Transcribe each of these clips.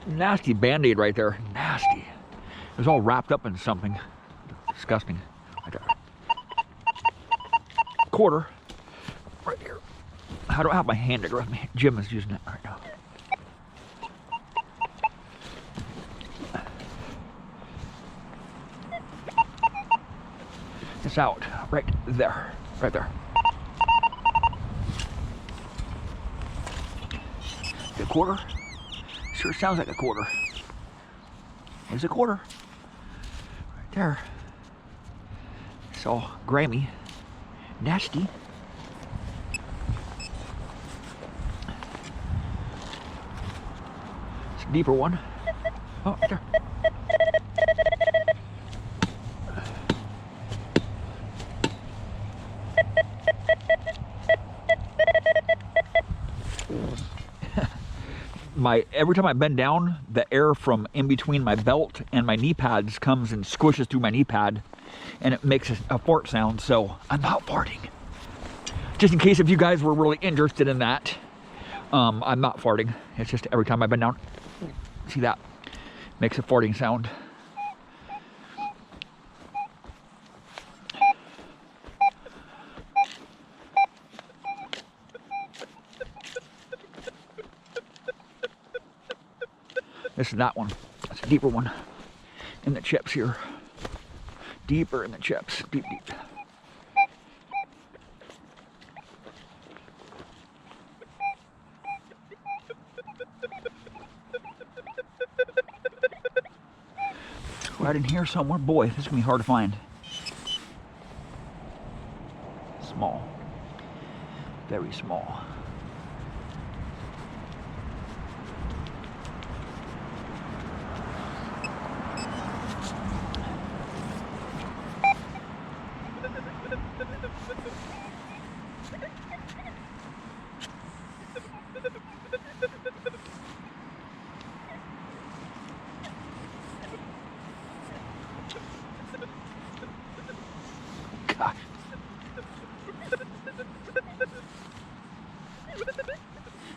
Nasty Band-Aid right there. Nasty. It was all wrapped up in something. Disgusting. Right there. Quarter. Right here. I don't have my hand to grab me. Jim is using it right now. It's out. Right there. Right there. A quarter? Sure sounds like a quarter. There's a quarter. Right there. It's all grimy. Nasty. It's a deeper one. Oh, right there. Every time I bend down, the air from in between my belt and my knee pads comes and squishes through my knee pad, and it makes a fart sound, so I'm not farting. Just in case if you guys were really interested in that, I'm not farting. It's just every time I bend down, see that? Makes a farting sound. This is that one. That's a deeper one. In the chips here. Deeper in the chips. Deep, deep. Right in here somewhere. Boy, this is going to be hard to find. Small. Very small. Gosh.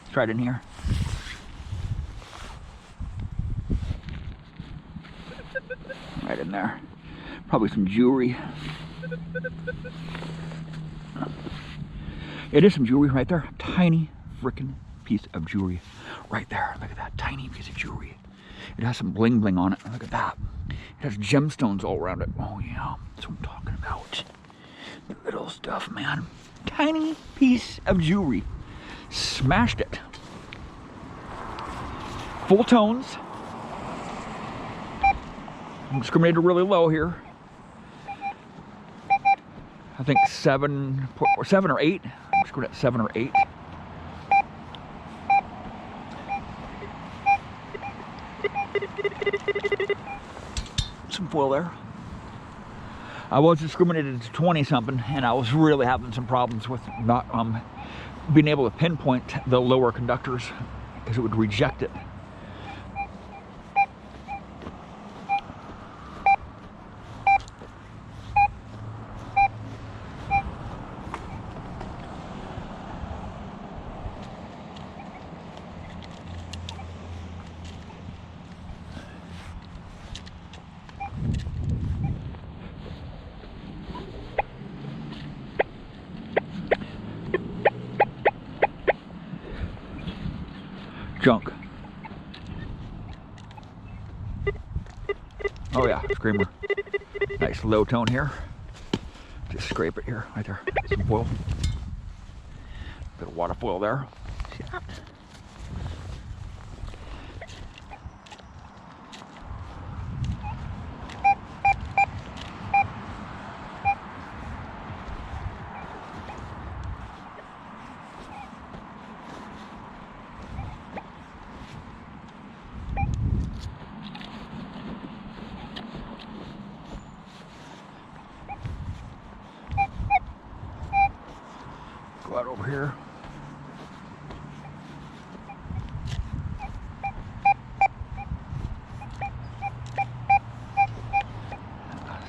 It's right in here. Right in there. Probably some jewelry. It is some jewelry right there. Tiny freaking piece of jewelry right there. Look at that tiny piece of jewelry. It has some bling bling on it. Look at that. It has gemstones all around it. Oh yeah, that's what I'm talking about. The little stuff, man. Tiny piece of jewelry. Smashed it. Full tones. I'm discriminated really low here. I think 7 or 8. I'm just going at 7 or 8. Some foil there. I was discriminated to 20 something, and I was really having some problems with not being able to pinpoint the lower conductors because it would reject it. Junk. Oh yeah, screamer. Nice low tone here. Just scrape it here, right there. Some foil. Bit of water foil there. See that? Go out over here.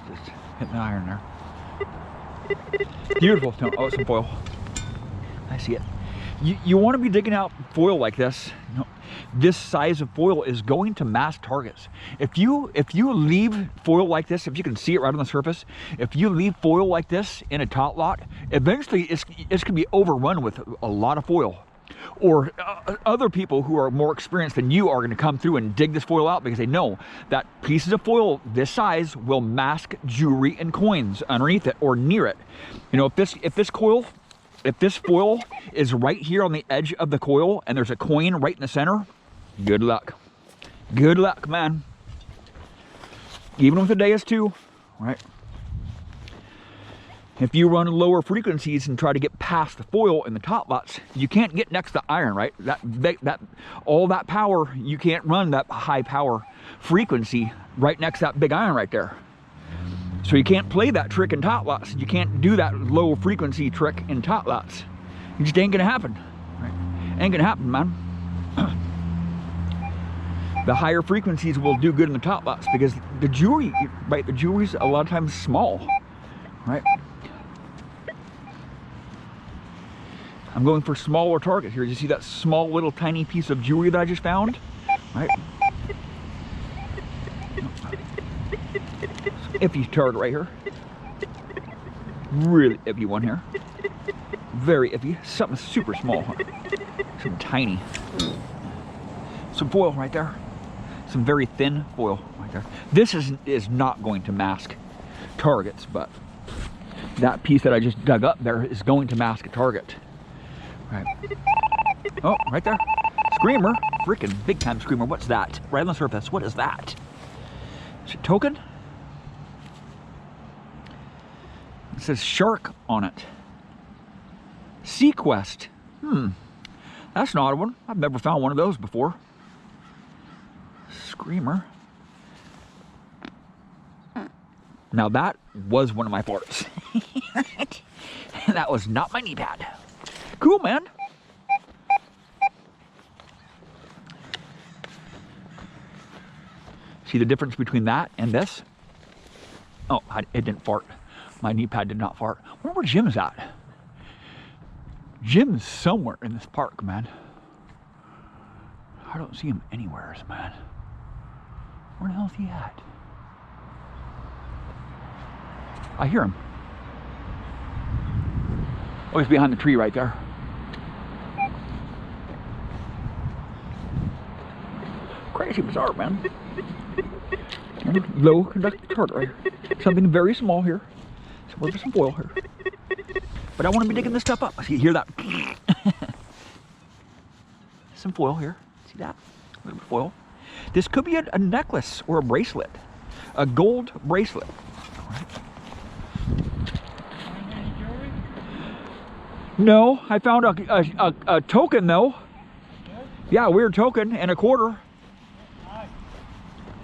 Just hitting the iron there. Beautiful. Oh, some foil. I see it. You want to be digging out foil like this. You know, this size of foil is going to mask targets. If you leave foil like this, if you can see it right on the surface, if you leave foil like this in a tot lot, eventually it's going to be overrun with a lot of foil. Or other people who are more experienced than you are going to come through and dig this foil out because they know that pieces of foil this size will mask jewelry and coins underneath it or near it. You know, if this foil is right here on the edge of the coil and there's a coin right in the center, good luck. Good luck, man. Even with a Deus 2, right? If you run lower frequencies and try to get past the foil in the top lots, you can't get next to iron, right? All that power, you can't run that high power frequency right next to that big iron right there. So you can't play that trick in top lots. You can't do that low frequency trick in top lots. It just ain't gonna happen, right? Ain't gonna happen, man. The higher frequencies will do good in the top lots because the jewelry, right? The jewelry's a lot of times small, right? I'm going for smaller targets here. You see that small little tiny piece of jewelry that I just found, right? Iffy target right here. Really iffy one here. Very iffy. Something super small. Some tiny. Some foil right there. Some very thin foil right there. This is not going to mask targets, but that piece that I just dug up there is going to mask a target. Right. Oh, right there. Screamer. Freaking big time screamer. What's that? Right on the surface. What is that? Is it token? It says shark on it. Sequest. That's an odd one. I've never found one of those before. Screamer. Now that was one of my farts. That was not my knee pad. Cool, man. See the difference between that and this? Oh, it didn't fart. My knee pad did not fart. I wonder where Jim's at. Jim's somewhere in this park, man. I don't see him anywhere, man. Where the hell is he at? I hear him. Oh, he's behind the tree right there. Crazy bizarre, man. Low conductive target right here. Something very small here. Somewhere for some foil here. But I want to be digging this stuff up. See, hear that? Some foil here. See that? A little bit of foil. This could be a necklace or a bracelet. A gold bracelet. Right. No, I found a token though. Yeah, a weird token and a quarter.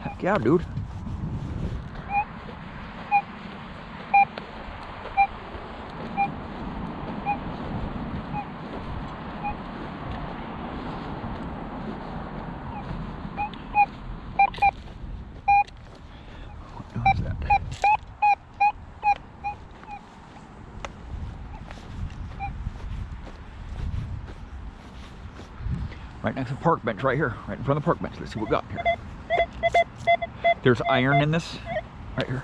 Heck yeah, dude. What is that? Right next to the park bench right here. Right in front of the park bench. Let's see what we got here. There's iron in this right here.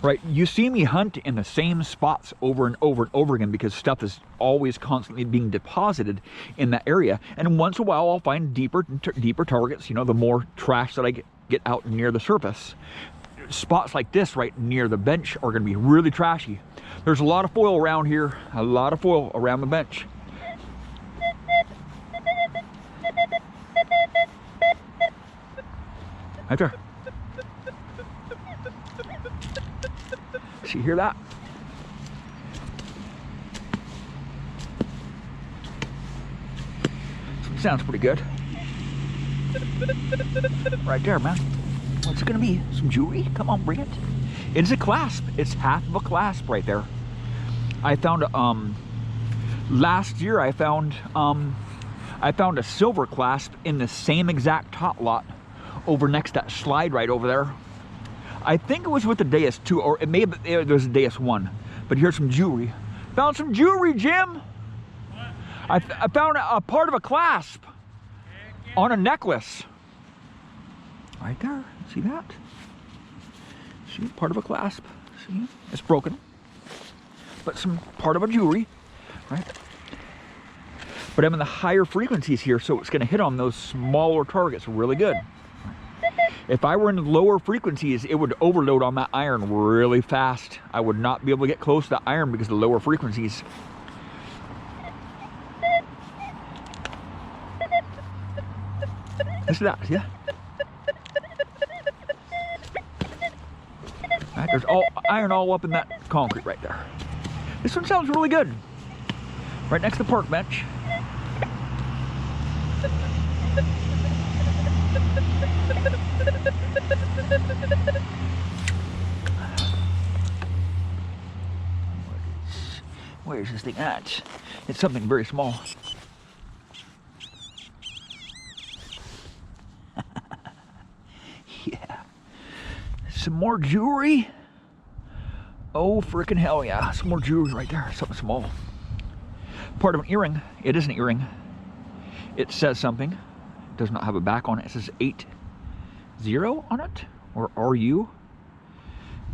Right, you see me hunt in the same spots over and over and over again because stuff is always constantly being deposited in that area. And once in a while I'll find deeper targets, you know, the more trash that I get out near the surface. Spots like this right near the bench are going to be really trashy. There's a lot of foil around here, a lot of foil around the bench. Right there. See, you hear that? Sounds pretty good. Right there, man. What's it gonna be? Some jewelry? Come on, bring it. It's a clasp. It's half of a clasp right there. I found last year I found a silver clasp in the same exact top lot over next to that slide right over there. I think it was with the Deus 2, or it may have, there was a Deus 1, but here's some jewelry Found some jewelry, Jim. I found a part of a clasp on a necklace. Right there. See that? See, part of a clasp. See, it's broken, but some part of a jewelry, right? But I'm in the higher frequencies here, so it's going to hit on those smaller targets really good. If I were in the lower frequencies, it would overload on that iron really fast. I would not be able to get close to the iron because of the lower frequencies. Listen to that, yeah. Right, there's all iron all up in that concrete right there. This one sounds really good. Right next to the park bench. Where's this thing at? It's something very small. Yeah. Some more jewelry. Oh, frickin' hell yeah. Some more jewelry right there. Something small. Part of an earring. It is an earring. It says something. It does not have a back on it. It says 80 on it. Or RU.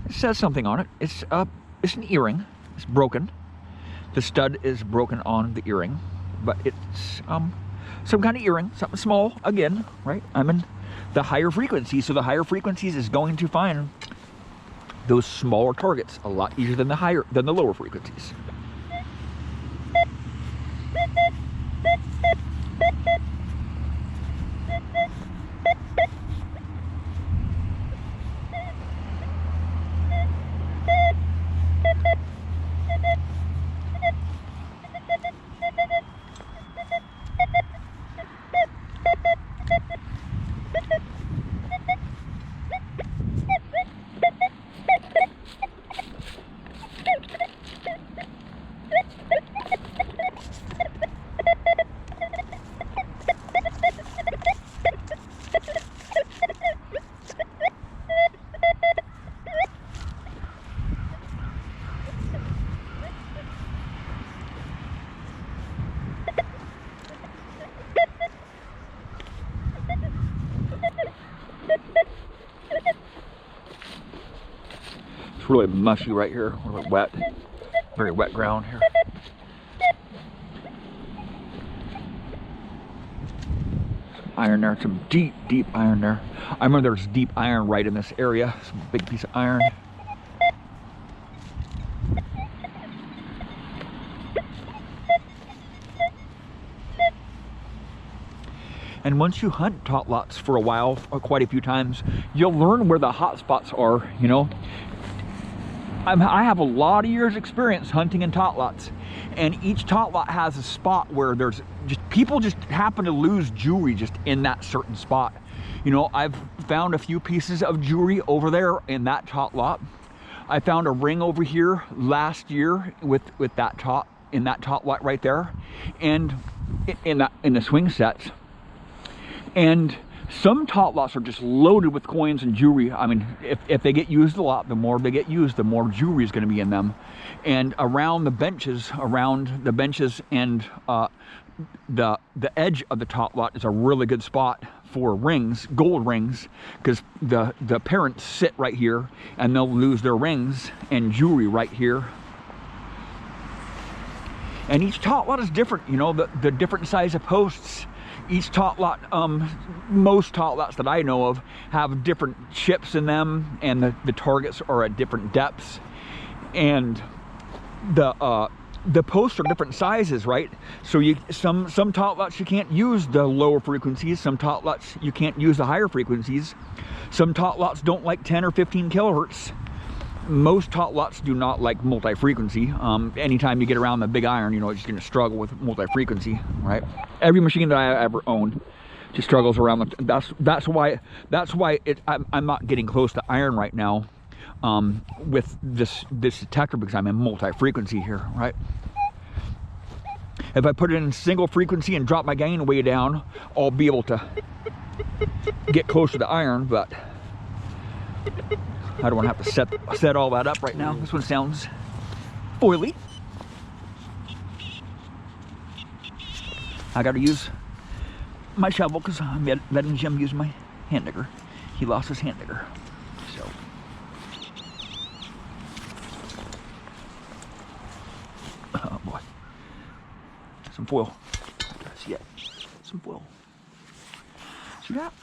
It says something on it. It's an earring. It's broken. The stud is broken on the earring. But it's some kind of earring. Something small. Again, right? I'm in the higher frequencies. So the higher frequencies is going to find those smaller targets a lot easier than the lower frequencies. It's really mushy right here, really wet, very wet ground here. Some iron there, some deep, deep iron there. I remember there's deep iron right in this area, some big piece of iron. And once you hunt tot lots for a while, quite a few times, you'll learn where the hot spots are, you know. I have a lot of years experience hunting in tot lots, and each tot lot has a spot where there's just people just happen to lose jewelry just in that certain spot. You know, I've found a few pieces of jewelry over there in that tot lot. I found a ring over here last year with that tot in that tot lot right there, and in the swing sets. And some tot lots are just loaded with coins and jewelry. I mean, if they get used a lot, the more they get used, the more jewelry is going to be in them. And around the benches and the edge of the tot lot is a really good spot for rings, gold rings, because the parents sit right here and they'll lose their rings and jewelry right here. And each tot lot is different, you know, the different size of posts. Each tot lot, most tot lots that I know of have different chips in them, and the targets are at different depths, and the posts are different sizes, right? So some tot lots you can't use the lower frequencies, some tot lots you can't use the higher frequencies, some tot lots don't like 10 or 15 kilohertz. Most tot lots do not like multi-frequency. Anytime you get around the big iron, you know, it's just going to struggle with multi-frequency, right? Every machine that I ever owned just struggles around. That's why I'm not getting close to iron right now with this detector, because I'm in multi-frequency here, right? If I put it in single frequency and drop my gain way down, I'll be able to get close to the iron, but I don't want to have to set all that up right now. This one sounds oily. I got to use my shovel because I'm letting Jim use my hand digger. He lost his hand digger. So. Oh boy. Some foil. See it? Some foil. See that?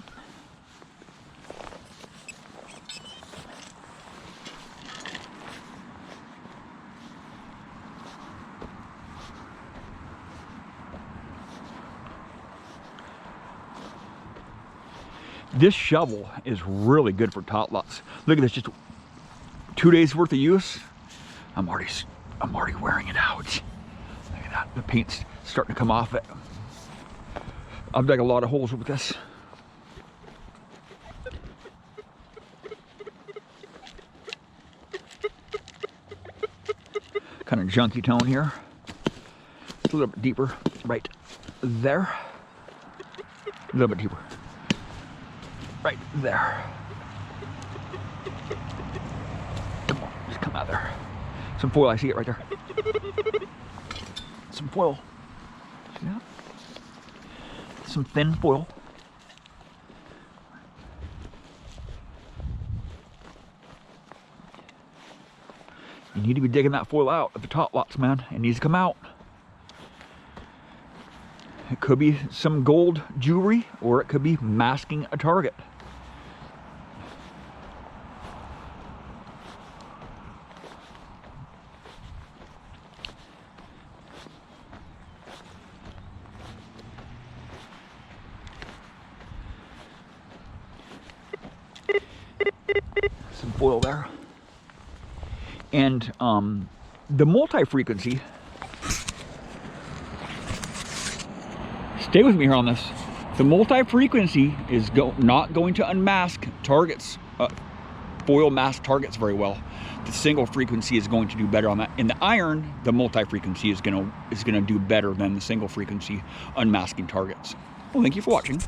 This shovel is really good for tot lots. Look at this, just 2 days worth of use. I'm already wearing it out. Look at that, the paint's starting to come off it. I've dug a lot of holes with this. Kind of junky tone here. It's a little bit deeper, right there. A little bit deeper. Right there. Come on, just come out there. Some foil, I see it right there. Some foil. See that? Some thin foil. You need to be digging that foil out at the tot lots, man. It needs to come out. It could be some gold jewelry, or it could be masking a target. Some foil there. And the multi-frequency, stay with me here on this. The multi-frequency is not going to unmask targets, foil mask targets very well. The single frequency is going to do better on that. In the iron, the multi-frequency is gonna do better than the single frequency unmasking targets. Well, thank you for watching.